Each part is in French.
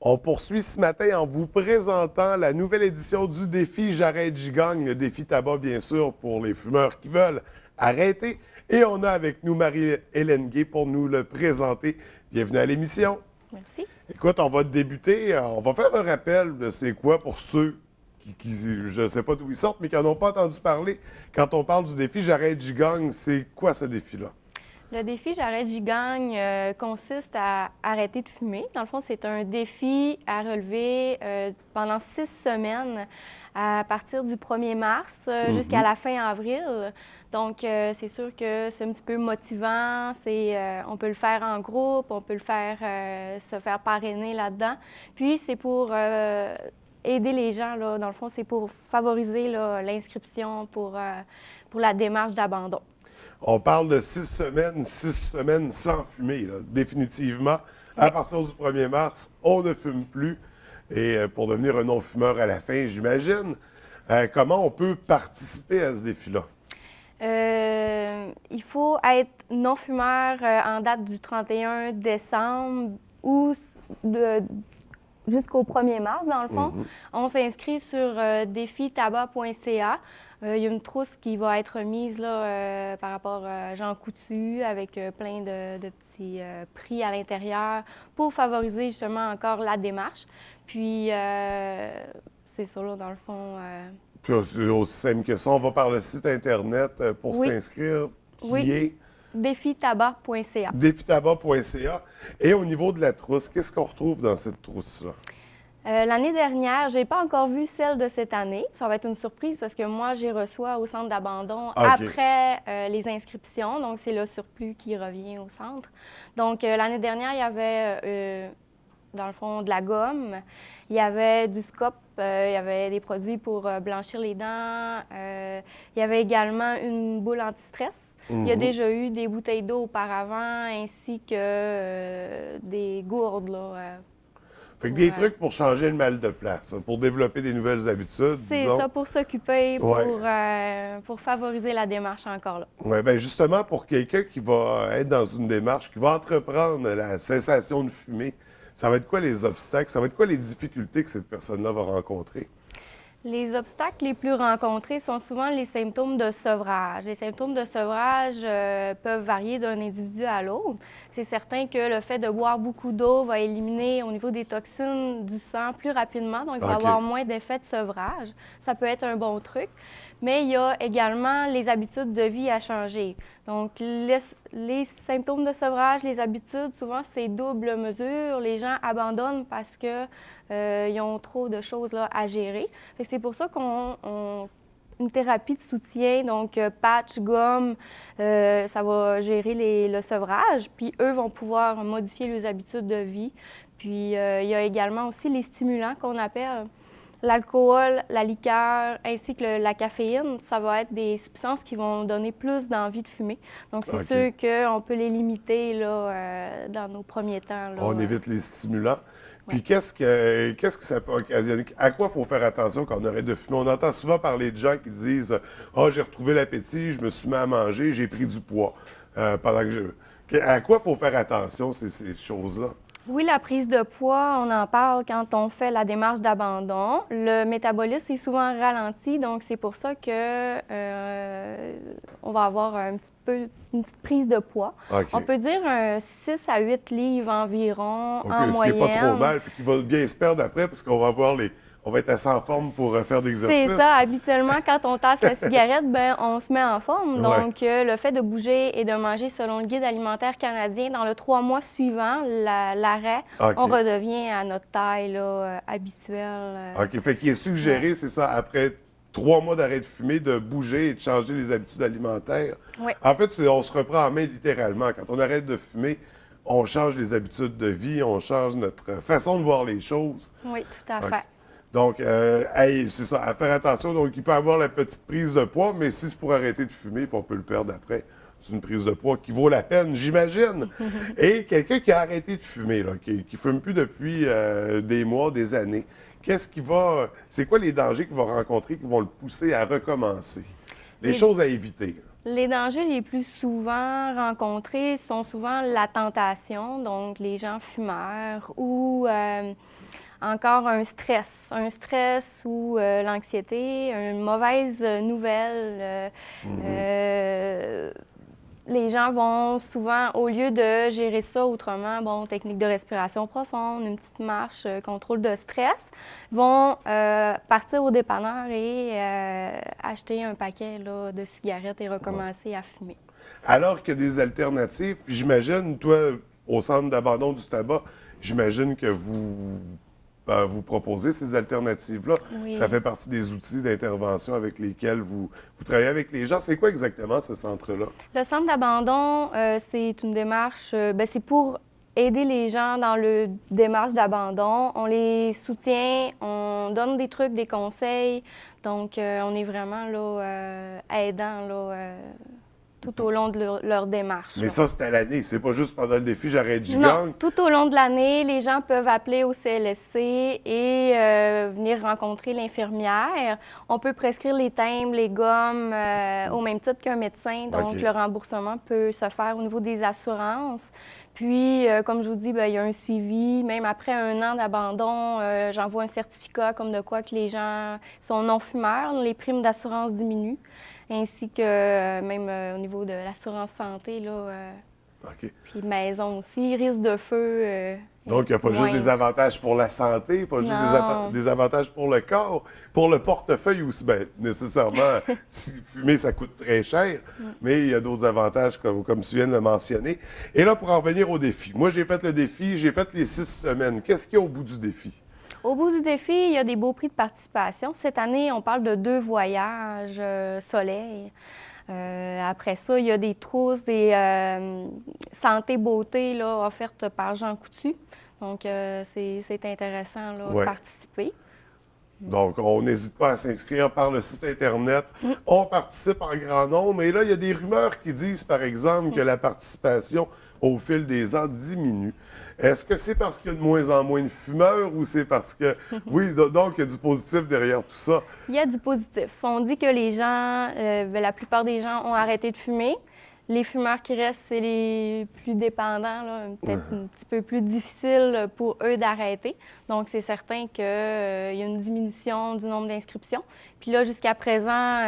On poursuit ce matin en vous présentant la nouvelle édition du défi J'arrête, j'y gagne, le défi tabac, bien sûr, pour les fumeurs qui veulent arrêter. Et on a avec nous Marie-Hélène Gay pour nous le présenter. Bienvenue à l'émission. Merci. Écoute, on va débuter, on va faire un rappel de c'est quoi pour ceux je ne sais pas d'où ils sortent, mais qui n'en ont pas entendu parler. Quand on parle du défi J'arrête, j'y gagne, c'est quoi ce défi-là? Le défi J'arrête, j'y gagne consiste à arrêter de fumer. Dans le fond, c'est un défi à relever pendant 6 semaines à partir du 1er mars jusqu'à la fin avril. Donc, c'est sûr que c'est un petit peu motivant. On peut le faire en groupe, on peut le faire, se faire parrainer là-dedans. Puis, c'est pour aider les gens, là. Dans le fond, c'est pour favoriser l'inscription pour la démarche d'abandon. On parle de 6 semaines sans fumer, là, définitivement. À partir du 1er mars, on ne fume plus. Et pour devenir un non-fumeur à la fin, j'imagine. Comment on peut participer à ce défi-là? Il faut être non-fumeur en date du 31 décembre ou jusqu'au 1er mars, dans le fond. On s'inscrit sur défitabac.ca. Il y a une trousse qui va être mise là, par rapport à Jean Coutu avec plein de petits prix à l'intérieur pour favoriser justement encore la démarche. Puis, c'est ça, là, dans le fond. Puis aussi simple que ça, on va par le site Internet pour s'inscrire, qui est défitabac.ca. défitabac.ca. Et au niveau de la trousse, qu'est-ce qu'on retrouve dans cette trousse-là? L'année dernière, je n'ai pas encore vu celle de cette année. Ça va être une surprise parce que moi, j'y reçois au centre d'abandon après les inscriptions. Donc, c'est le surplus qui revient au centre. Donc, l'année dernière, il y avait, dans le fond, de la gomme. Il y avait du Scop. Il y avait des produits pour blanchir les dents. Il y avait également une boule anti-stress. Il y a déjà eu des bouteilles d'eau auparavant, ainsi que des gourdes, là. Fait que des trucs pour changer le mal de place, hein, pour développer des nouvelles habitudes, C'est disons. ça, pour s'occuper, pour favoriser la démarche encore là. Oui, bien justement, pour quelqu'un qui va être dans une démarche, qui va entreprendre la cessation de fumer, ça va être quoi les obstacles, ça va être quoi les difficultés que cette personne-là va rencontrer? Les obstacles les plus rencontrés sont souvent les symptômes de sevrage. Les symptômes de sevrage peuvent varier d'un individu à l'autre. C'est certain que le fait de boire beaucoup d'eau va éliminer au niveau des toxines du sang plus rapidement, donc il va avoir moins d'effet de sevrage. Ça peut être un bon truc. Mais il y a également les habitudes de vie à changer. Donc, les symptômes de sevrage, les habitudes, souvent, c'est double mesure. Les gens abandonnent parce qu'ils ont trop de choses là, à gérer. C'est pour ça une thérapie de soutien, donc patch, gomme, ça va gérer le sevrage. Puis, eux vont pouvoir modifier leurs habitudes de vie. Puis, il y a également aussi les stimulants qu'on appelle. L'alcool, la liqueur ainsi que la caféine, ça va être des substances qui vont donner plus d'envie de fumer. Donc, c'est sûr qu'on peut les limiter là, dans nos premiers temps. Là, on évite les stimulants. Puis qu'est-ce que ça peut occasionner? À quoi il faut faire attention quand on arrête de fumer? On entend souvent parler de gens qui disent « Ah, j'ai retrouvé l'appétit, je me suis mis à manger, j'ai pris du poids. Pendant que je... » À quoi il faut faire attention, ces choses-là? Oui, la prise de poids, on en parle quand on fait la démarche d'abandon. Le métabolisme est souvent ralenti, donc c'est pour ça que on va avoir un petit peu une petite prise de poids. On peut dire 6 à 8 livres environ en moyenne. Ce qui n'est pas trop mal, puis qui va bien se perdre après, parce qu'on va avoir on va être assez en forme pour faire des exercices. C'est ça. Habituellement, quand on tasse la cigarette, ben on se met en forme. Donc, le fait de bouger et de manger selon le guide alimentaire canadien, dans le 3 mois suivant l'arrêt, on redevient à notre taille là, habituelle. OK. Fait qu'il est suggéré, c'est ça, après 3 mois d'arrêt de fumer, de bouger et de changer les habitudes alimentaires. En fait, on se reprend en main littéralement. Quand on arrête de fumer, on change les habitudes de vie, on change notre façon de voir les choses. Oui, tout à fait. Donc, c'est ça, à faire attention. Donc, il peut avoir la petite prise de poids, mais si c'est pour arrêter de fumer, puis on peut le perdre après, c'est une prise de poids qui vaut la peine, j'imagine. Et quelqu'un qui a arrêté de fumer, là, qui ne fume plus depuis des mois, des années, c'est quoi les dangers qu'il va rencontrer qui vont le pousser à recommencer? Les choses à éviter. Les dangers les plus souvent rencontrés sont souvent la tentation, donc les gens fumeurs ou encore un stress ou l'anxiété, une mauvaise nouvelle. Les gens vont souvent, au lieu de gérer ça autrement, bon, technique de respiration profonde, une petite marche, contrôle de stress, vont partir au dépanneur et acheter un paquet là, de cigarettes et recommencer à fumer. Alors qu'il y a des alternatives, puis j'imagine, toi, au centre d'abandon du tabac, j'imagine que vous proposez ces alternatives-là. Oui. Ça fait partie des outils d'intervention avec lesquels vous travaillez avec les gens. C'est quoi exactement ce centre-là? Le centre d'abandon, c'est une démarche, c'est pour aider les gens dans le démarche d'abandon. On les soutient, on donne des trucs, des conseils. Donc, on est vraiment là, aidant là, tout au long de leur démarche. Mais là. ça, c'est à l'année. C'est pas juste pendant le défi J'arrête Non, Gang. tout au long de l'année, les gens peuvent appeler au CLSC et venir rencontrer l'infirmière. On peut prescrire les timbres, les gommes au même titre qu'un médecin. Donc, OK. le remboursement peut se faire au niveau des assurances. Puis, comme je vous dis, il y a un suivi. Même après 1 an d'abandon, j'envoie un certificat comme de quoi que les gens sont non-fumeurs. Les primes d'assurance diminuent. Ainsi que même au niveau de l'assurance santé, là, OK. puis maison aussi, risque de feu. Donc, il n'y a pas juste des avantages pour la santé, pas juste des avantages pour le corps, pour le portefeuille aussi. Bien, nécessairement, si fumer, ça coûte très cher, mais il y a d'autres avantages, comme tu viens de le mentionner. Et là, pour en revenir au défi, moi, j'ai fait le défi, j'ai fait les 6 semaines. Qu'est-ce qu'il y a au bout du défi? Au bout du défi, il y a des beaux prix de participation. Cette année, on parle de 2 voyages soleil. Après ça, il y a des trousses, des santé-beauté là, offertes par Jean Coutu. Donc, c'est intéressant là, de participer. Donc, on n'hésite pas à s'inscrire par le site Internet. On participe en grand nombre. Et là, il y a des rumeurs qui disent, par exemple, que la participation au fil des ans diminue. Est-ce que c'est parce qu'il y a de moins en moins de fumeurs ou c'est parce que... Oui, donc il y a du positif derrière tout ça. Il y a du positif. On dit que les gens, la plupart des gens ont arrêté de fumer. Les fumeurs qui restent, c'est les plus dépendants, peut-être un petit peu plus difficile pour eux d'arrêter. Donc, c'est certain qu'il y a une diminution du nombre d'inscriptions. Puis là, jusqu'à présent,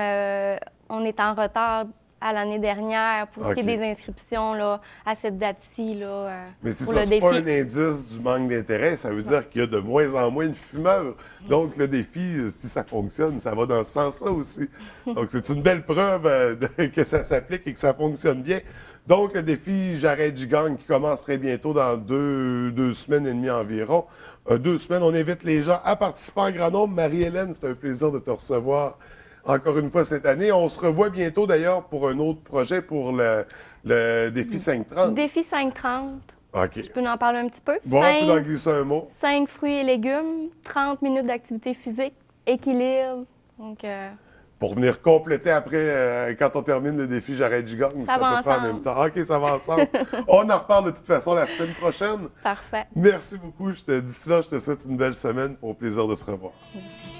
on est en retard à l'année dernière pour ce qui est des inscriptions là, à cette date-ci là, mais c'est pour ça, le c'est défi. pas un indice du manque d'intérêt, ça veut dire qu'il y a de moins en moins de fumeurs. Donc le défi, si ça fonctionne, ça va dans ce sens-là aussi. Donc c'est une belle preuve que ça s'applique et que ça fonctionne bien. Donc le défi J'arrête Gang qui commence très bientôt dans 2 semaines et demie environ. 2 semaines, on invite les gens à participer en grand nombre. Marie-Hélène, c'est un plaisir de te recevoir encore une fois cette année. On se revoit bientôt d'ailleurs pour un autre projet pour le défi 530. Défi 530. OK. Je peux en parler un petit peu? Bon, on peut en glisser un mot. 5 fruits et légumes, 30 minutes d'activité physique, équilibre. Donc, pour venir compléter après, quand on termine le défi J'arrête Gang, ça va peut pas en même temps. OK, ça va ensemble. On en reparle de toute façon la semaine prochaine. Parfait. Merci beaucoup. D'ici là, je te souhaite une belle semaine. Au plaisir de se revoir. Merci.